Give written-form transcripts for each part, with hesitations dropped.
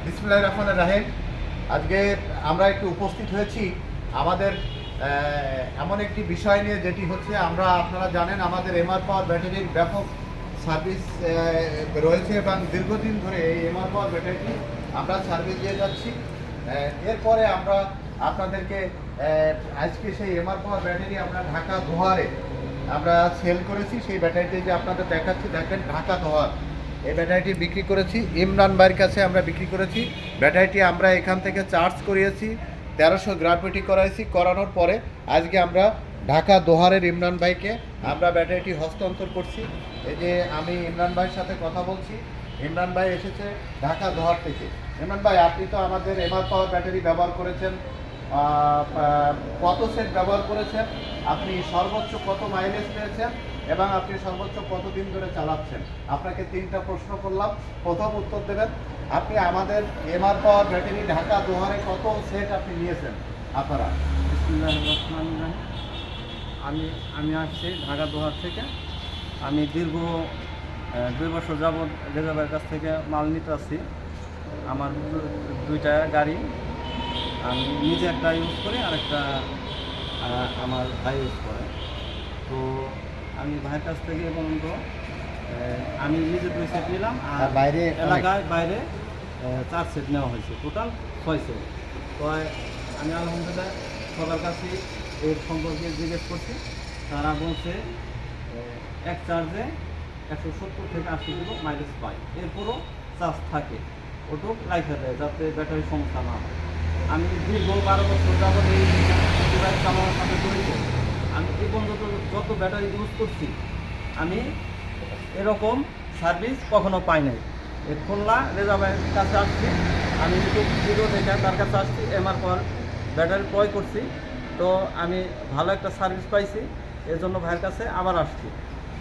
বিসমিল্লাহির রহমানির রহিম। আজকে আমরা একটু উপস্থিত হয়েছি আমাদের এমন একটি বিষয় নিয়ে, যেটি হচ্ছে আপনারা জানেন আমাদের এমআর পাওয়ার ব্যাটারির ব্যাপক সার্ভিস রয়েছে এবং দীর্ঘদিন ধরে এই এমআর পাওয়ার ব্যাটারিটি আমরা সার্ভিস দিয়ে যাচ্ছি। এরপরে আমরা আপনাদেরকে আজকে সেই এমআর পাওয়ার ব্যাটারি আমরা ঢাকা দোহারে আমরা সেল করেছি। সেই ব্যাটারিটি যে আপনাদের দেখাচ্ছি, দেখেন ঢাকা দোহার এই ব্যাটারিটি বিক্রি করেছি ইমরান ভাইয়ের কাছে আমরা বিক্রি করেছি। ব্যাটারিটি আমরা এখান থেকে চার্জ করিয়েছি, 1300 গ্রাভিটি করাইছি। করানোর পরে আজকে আমরা ঢাকা দোহারের ইমরান ভাইকে আমরা ব্যাটারিটি হস্তান্তর করছি। এই যে আমি ইমরান ভাইয়ের সাথে কথা বলছি, ইমরান ভাই এসেছে ঢাকা দোহার থেকে। ইমরান ভাই, আপনি তো আমাদের এমআর পাওয়ার ব্যাটারি ব্যবহার করেছেন, কত সেট ব্যবহার করেছেন, আপনি সর্বোচ্চ কত মাইলেজ পেয়েছেন এবং আপনি সর্বোচ্চ কতদিন ধরে চালাচ্ছেন? আপনাকে 3টা প্রশ্ন করলাম, প্রথম উত্তর দেবেন। আপনি আমাদের এমআর পাওয়ার ব্যাটারি ঢাকা দোহারে কত সেট আপনি নিয়েছেন? আপনারা বিসমিল্লাহির রহমানির রহিম। আমি আসছি ঢাকা দোহার থেকে। আমি দীর্ঘ 2 বছর যাবৎ রেজাবের কাছ থেকে মাল নিতে আসছি। আমার 2টা গাড়ি, আমি নিজে একটা ইউজ করি আর একটা আমার ভাই ইউজ করে। তো আমি ভাইয়ের কাছ থেকে পর্যন্ত আমি নিজে 2 সেট নিলাম আর বাইরে এলাকায় বাইরে 4 সেট নেওয়া হয়েছে, টোটাল 6 সেট। তো আমি আলহামদুলিল্লাহ সবার কাছে এর সম্পর্কে জিজ্ঞেস করছি। তারা বলছে এক চার্জে 170 থেকে 80 কিলো মাইলেজ পায়, এরপরও চার্জ থাকে, ওটুক রাখা দেয় যাতে ব্যাটারির সমস্যা না হয়। আমি দীর্ঘ 12 বছর যাবত এই ডিভাইস চালানোর সাথে জড়িত। আমি এই পর্যন্ত যত ব্যাটারি ইউজ করছি, আমি এরকম সার্ভিস কখনো পাই নাই। এই খুলনা রেজাবের কাছে আসছি, আমি ইউটিউব ভিডিও দেখে তার কাছে আসছি, এমআর পাওয়ার ব্যাটারি ক্রয় করছি। তো আমি ভালো একটা সার্ভিস পাইছি, এর জন্য ভাইয়ের কাছে আবার আসছি।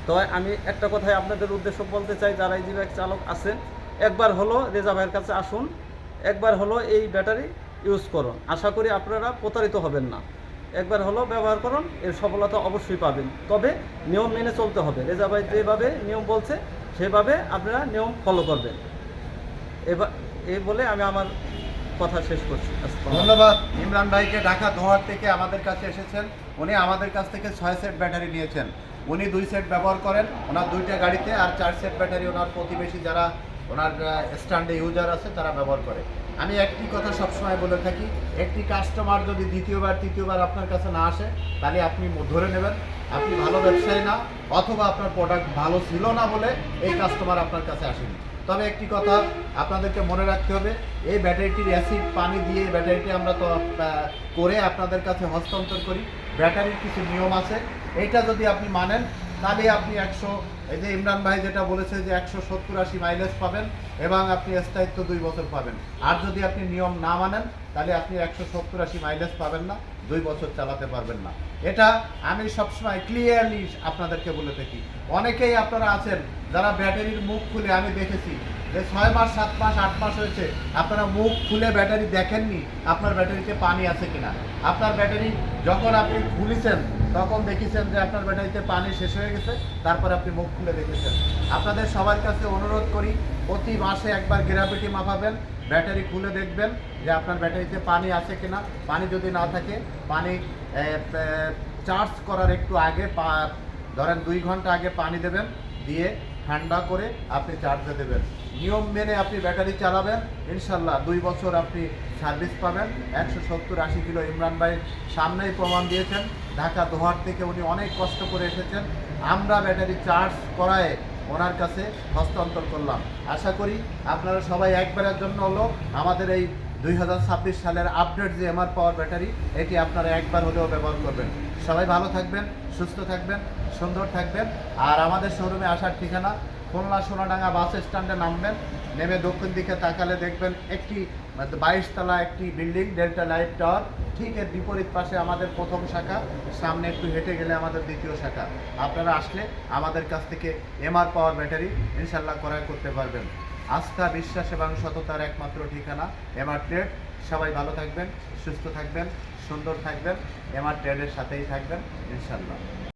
তো আমি একটা কথাই আপনাদের উদ্দেশ্য বলতে চাই, যারা এই বাইক চালক আছেন, একবার হলো রেজা ভাইয়ের কাছে আসুন, একবার হলো এই ব্যাটারি ইউজ করুন। আশা করি আপনারা প্রতারিত হবেন না। একবার হলো ব্যবহার করুন, এর সফলতা অবশ্যই পাবেন। তবে নিয়ম মেনে চলতে হবে। রেজা ভাই যেভাবে নিয়ম বলছে সেভাবে আপনারা নিয়ম ফলো করবেন। এই বলে আমি আমার কথা শেষ করছি। ধন্যবাদ ইমরান ভাইকে। ঢাকা দোহার থেকে আমাদের কাছে এসেছেন, উনি আমাদের কাছ থেকে 6 সেট ব্যাটারি নিয়েছেন। উনি 2 সেট ব্যবহার করেন ওনার 2টা গাড়িতে, আর 4 সেট ব্যাটারি ওনার প্রতিবেশী যারা ওনার স্ট্যান্ডে ইউজার আছে তারা ব্যবহার করে। আমি একটি কথা সবসময় বলে থাকি, একটি কাস্টমার যদি দ্বিতীয়বার তৃতীয়বার আপনার কাছে না আসে, তাহলে আপনি ধরে নেবেন আপনি ভালো ব্যবসায়ী না, অথবা আপনার প্রোডাক্ট ভালো ছিল না বলে এই কাস্টমার আপনার কাছে আসেনি। তবে একটি কথা আপনাদেরকে মনে রাখতে হবে, এই ব্যাটারিটির অ্যাসিড পানি দিয়ে ব্যাটারিটি আমরা তো করে আপনাদের কাছে হস্তান্তর করি। ব্যাটারির কিছু নিয়ম আছে, এইটা যদি আপনি মানেন তাহলে আপনি এই যে ইমরান ভাই যেটা বলেছে যে 170-80 মাইলেজ পাবেন এবং আপনি স্থায়িত্ব 2 বছর পাবেন। আর যদি আপনি নিয়ম না মানেন তাহলে আপনি 170-80 মাইলেজ পাবেন না, 2 বছর চালাতে পারবেন না। এটা আমি সবসময় ক্লিয়ারলি আপনাদেরকে বলে থাকি। অনেকেই আপনারা আছেন যারা ব্যাটারির মুখ খুলে, আমি দেখেছি যে 6 মাস 7 মাস 8 মাস হয়েছে আপনারা মুখ খুলে ব্যাটারি দেখেননি আপনার ব্যাটারিতে পানি আছে কিনা। আপনার ব্যাটারি যখন আপনি খুলেছেন তখন দেখেছেন যে আপনার ব্যাটারিতে পানি শেষ হয়ে গেছে, তারপর আপনি মুখ খুলে দেখেছেন। আপনাদের সবার কাছে অনুরোধ করি, প্রতি মাসে একবার গ্র্যাভিটি মাপাবেন, ব্যাটারি খুলে দেখবেন যে আপনার ব্যাটারিতে পানি আছে কিনা। পানি যদি না থাকে, পানি চার্জ করার একটু আগে ধরেন 2 ঘন্টা আগে পানি দেবেন, দিয়ে ঠান্ডা করে আপনি চার্জে দেবেন। নিয়ম মেনে আপনি ব্যাটারি চালাবেন, ইনশাল্লাহ 2 বছর আপনি সার্ভিস পাবেন। 170-80 কিলো ইমরান ভাই সামনেই প্রমাণ দিয়েছেন। ঢাকা দোহার থেকে উনি অনেক কষ্ট করে এসেছেন, আমরা ব্যাটারি চার্জ করায় ওনার কাছে হস্তান্তর করলাম। আশা করি আপনারা সবাই একবারের জন্য হলো আমাদের এই 2026 সালের আপডেট যে এমআর পাওয়ার ব্যাটারি, এটি আপনারা একবার হলেও ব্যবহার করবেন। সবাই ভালো থাকবেন, সুস্থ থাকবেন, সুন্দর থাকবেন। আর আমাদের শোরুমে আসার ঠিকানা খুলনা সোনাডাঙ্গা বাস স্ট্যান্ডে নামবেন, নেমে দক্ষিণ দিকে তাকালে দেখবেন একটি 22 তলা একটি বিল্ডিং ডেল্টা লাইট টাওয়ার, ঠিক এর বিপরীত পাশে আমাদের প্রথম শাখা, সামনে একটু হেঁটে গেলে আমাদের দ্বিতীয় শাখা। আপনারা আসলে আমাদের কাছ থেকে এমআর পাওয়ার ব্যাটারি ইনশাল্লাহ ক্রয় করতে পারবেন। আস্থা, বিশ্বাস এবং সততার একমাত্র ঠিকানা এমআর ট্রেড। সবাই ভালো থাকবেন, সুস্থ থাকবেন, সুন্দর থাকবেন, এমআর ট্রেডের সাথেই থাকবেন ইনশাল্লাহ।